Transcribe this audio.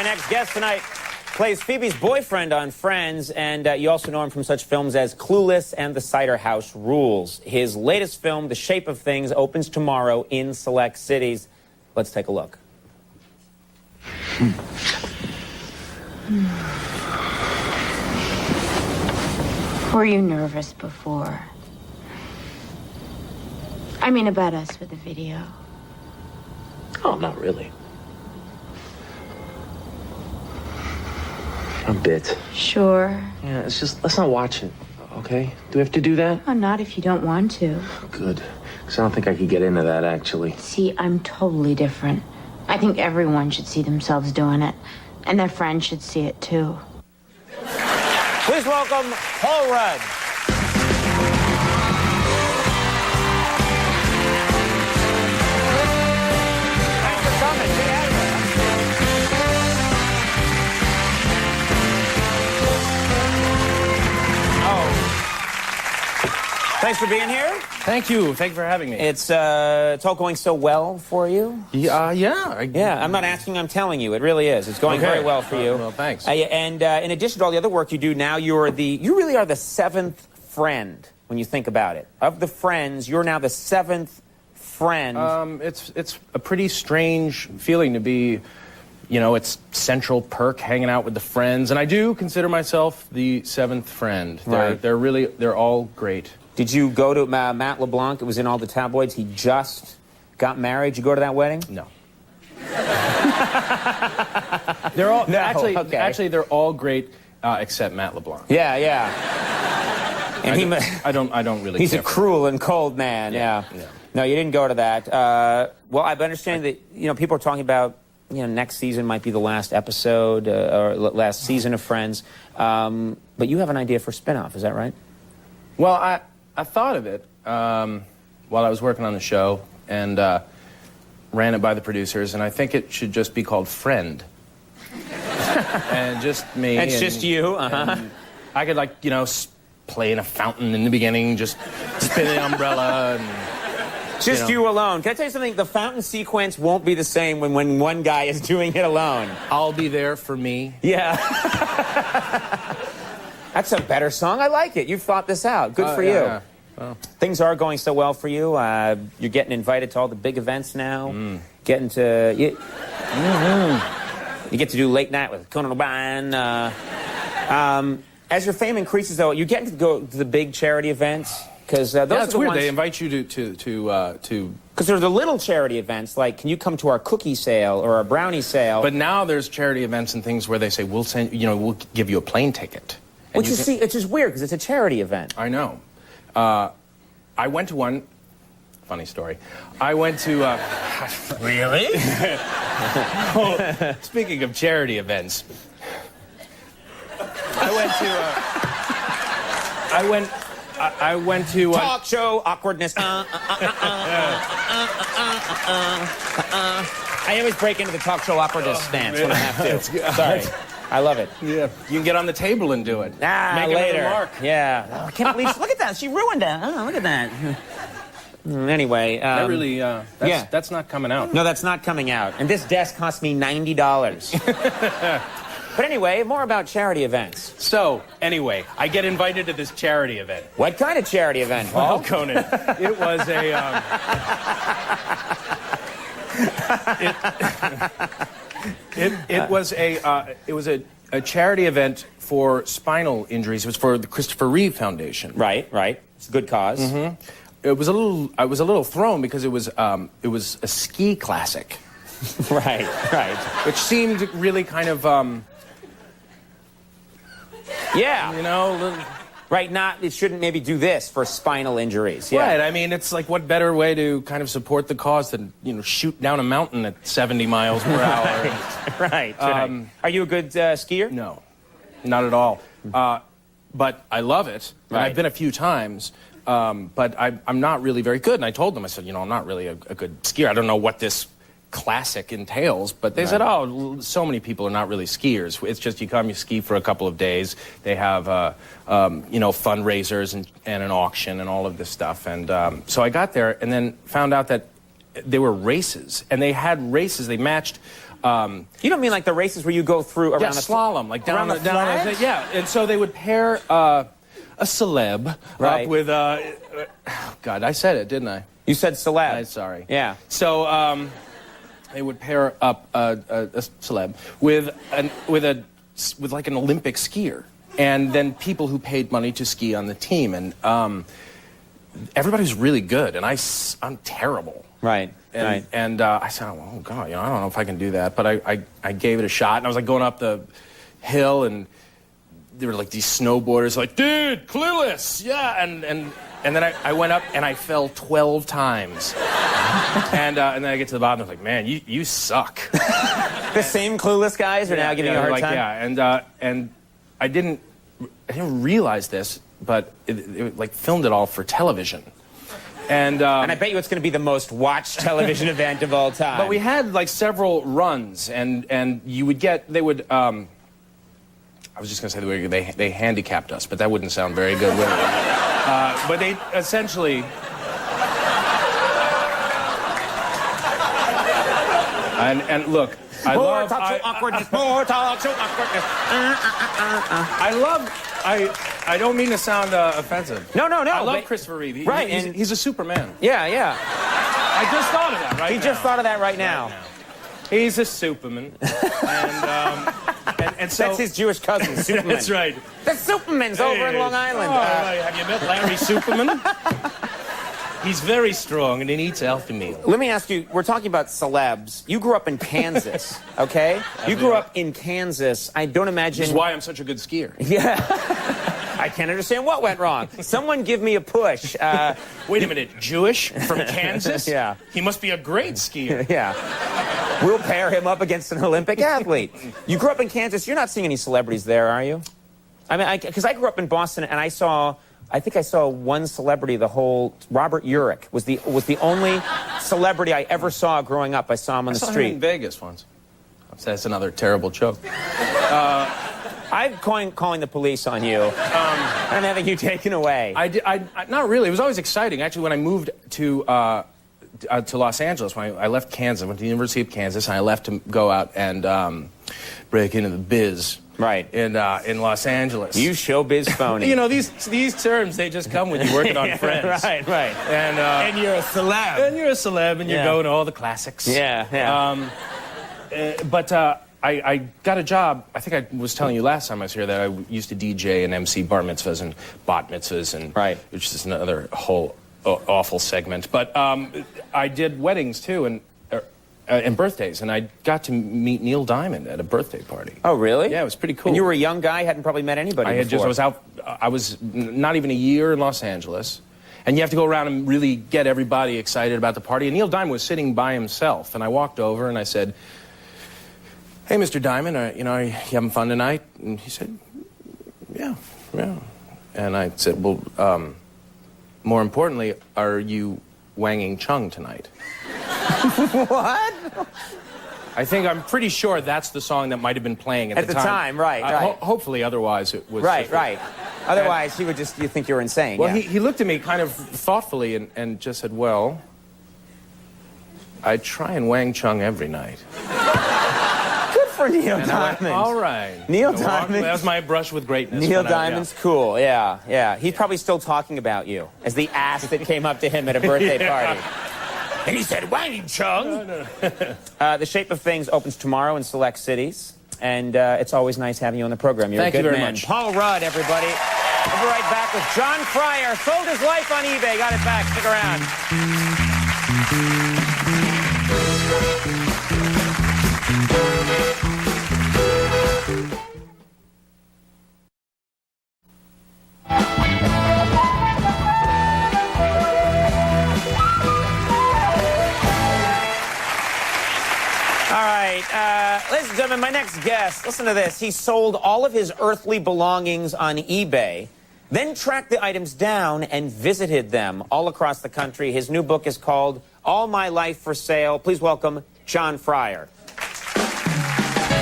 My next guest tonight plays Phoebe's boyfriend on Friends, and you also know him from such films as Clueless and The Cider House Rules. His latest film, The Shape of Things, opens tomorrow in select cities. Let's take a look. Were you nervous before? I mean, about us with the video. Oh, not really. A bit. Sure. Yeah, it's just, let's not watch it, okay? Do we have to do that? Oh, not if you don't want to. Good. Because I don't think I could get into that, actually. See, I'm totally different. I think everyone should see themselves doing it. And their friends should see it, too. Please welcome Paul Rudd. Thanks for coming. Get out of here. Thanks for being here. Thank you. Thank you for having me. It's all going so well for you. Yeah. Yeah, I'm not asking, I'm telling you. It really is. It's going very well for you. Well, thanks. And in addition to all the other work you do now, you really are the seventh friend when you think about it. Of the friends, you're now the seventh friend. It's a pretty strange feeling to be, you know, it's Central Perk hanging out with the friends, and I do consider myself the seventh friend. They're all great. Did you go to Matt LeBlanc? It was in all the tabloids. He just got married. Did you go to that wedding? No. They're all actually they're all great except Matt LeBlanc. Yeah. And I don't really. He's care a cruel and cold man. Yeah. No, you didn't go to that. Well, I've understanding that people are talking about next season might be the last episode or last season of Friends. But you have an idea for a spinoff. Is that right? Well, I thought of it while I was working on the show and ran it by the producers, and I think it should just be called Friend. And just me. It's just you. And I could play in a fountain in the beginning, just spin the umbrella. And, just you alone. Can I tell you something? The fountain sequence won't be the same when one guy is doing it alone. I'll be there for me. Yeah. That's a better song. I like it. You've thought this out. Good for you. Yeah. Well. Things are going so well for you. You're getting invited to all the big events now. Getting to... You get to do late night with Conan O'Brien. As your fame increases, though, you're getting to go to the big charity events. Because those are the weird. ones... They invite you to Because there are the little charity events, like, can you come to our cookie sale or our brownie sale? But now there's charity events and things where they say, we'll we'll give you a plane ticket. Which you see, it's just weird because it's a charity event. I know. I went to one. Funny story. I went to. Really? Well, speaking of charity events, I went to. Talk show awkwardness. I always break into the talk show awkwardness stance when I have to. Sorry. I love it. Yeah. You can get on the table and do it. Make later. a mark. Yeah. Oh, I can't believe. Look at that. She ruined it. Oh, look at that. Anyway. That really. That's not coming out. No, that's not coming out. And this desk cost me $90. But anyway, more about charity events. So, anyway, I get invited to this charity event. What kind of charity event, Paul? Well, Conan, it was a... It was a charity event for spinal injuries. It was for the Christopher Reeve Foundation. Right. It's a good cause. Mm-hmm. I was a little thrown because it was a ski classic. Right. Which seemed really kind of yeah. Right, it shouldn't maybe do this for spinal injuries. Yeah. Right, I mean, it's like, what better way to kind of support the cause than, shoot down a mountain at 70 miles per hour. Right. Are you a good skier? No, not at all. But I love it. Right. I've been a few times, but I'm not really very good. And I told them, I said, I'm not really a good skier. I don't know what this classic entails, but they said, oh, so many people are not really skiers. It's just you ski for a couple of days. They have fundraisers and an auction and all of this stuff. And so I got there and then found out that there were races, and they had races. They matched You don't mean like the races where you go through around slalom, like down the flat? yeah. And so they would pair a celeb Right. up with God, I said it, didn't I? You said celeb. I'm sorry. Yeah. So they would pair up a celeb with like an Olympic skier, and then people who paid money to ski on the team, and everybody was really good, and I'm terrible. Right. And I said, oh God, I don't know if I can do that, but I gave it a shot, and I was like going up the hill, and there were like these snowboarders like, dude, clueless, yeah, and then I went up and I fell 12 times, and then I get to the bottom, and I was like, man, you suck. The same clueless guys are now giving you a hard time. Yeah, and I didn't realize this, but it like filmed it all for television. And I bet you it's going to be the most watched television event of all time. But we had like several runs, and you would get, they would, I was just going to say they handicapped us, but that wouldn't sound very good, would it? But they essentially... And look, More talk show awkwardness. I don't mean to sound offensive. No. I love Christopher Reeve. Right, He's a Superman. Yeah. I just thought of that right now. He just thought of that right now. He's a Superman. and so... That's his Jewish cousin, Superman. That's right. The Superman's over in Long Island. Have you met Larry Superman? He's very strong, and he eats healthy meals. Let me ask you, we're talking about celebs. You grew up in Kansas, okay? You grew up in Kansas. I don't imagine... This is why I'm such a good skier. Yeah. I can't understand what went wrong. Someone give me a push. Wait a minute, Jewish from Kansas? Yeah. He must be a great skier. Yeah. We'll pair him up against an Olympic athlete. You grew up in Kansas. You're not seeing any celebrities there, are you? I mean, because I grew up in Boston, and I think I saw one celebrity Robert Urich was the only celebrity I ever saw growing up. I saw him on the I saw street. him in Vegas once. That's another terrible joke. I'm calling the police on you. I'm having you taken away. I not really. It was always exciting. Actually, when I moved to Los Angeles, when I left Kansas, I went to the University of Kansas, and I left to go out and break into the biz. Right. In Los Angeles. You showbiz phony. You know, these terms, they just come when you're working on Friends. Right. And you're a celeb. And you're a celeb, and you're going to all the classics. Yeah. But I got a job. I think I was telling you last time I was here that I used to DJ and MC bar mitzvahs and bat mitzvahs, and which is another whole awful segment. But I did weddings too, and birthdays, and I got to meet Neil Diamond at a birthday party. Oh, really? Yeah, it was pretty cool. And you were a young guy, hadn't probably met anybody before. I was not even a year in Los Angeles, and you have to go around and really get everybody excited about the party. And Neil Diamond was sitting by himself, and I walked over and I said, "Hey, Mr. Diamond, you having fun tonight?" And he said, "Yeah." And I said, "Well, more importantly, are you wanging Chung tonight?" What? I'm pretty sure that's the song that might have been playing at the time. Right. Hopefully, otherwise it was... Right. Otherwise, he would you think you were insane. Well, he looked at me kind of thoughtfully and just said, "Well, I try and wang Chung every night." Good for Neil And Diamond. I went, all right. Neil Diamond. That was my brush with greatness. Neil Diamond's cool, yeah. He's probably still talking about you as the ass that came up to him at a birthday party. And he said, "Wang Chung." No. The Shape of Things opens tomorrow in select cities, and it's always nice having you on the program. You're Thank a good you very man. much. Paul Rudd, everybody. We'll be right back with John Fryer. Sold his life on eBay. Got it back. Stick around. Ladies and gentlemen, my next guest, listen to this. He sold all of his earthly belongings on eBay, then tracked the items down and visited them all across the country. His new book is called All My Life for Sale. Please welcome John Fryer.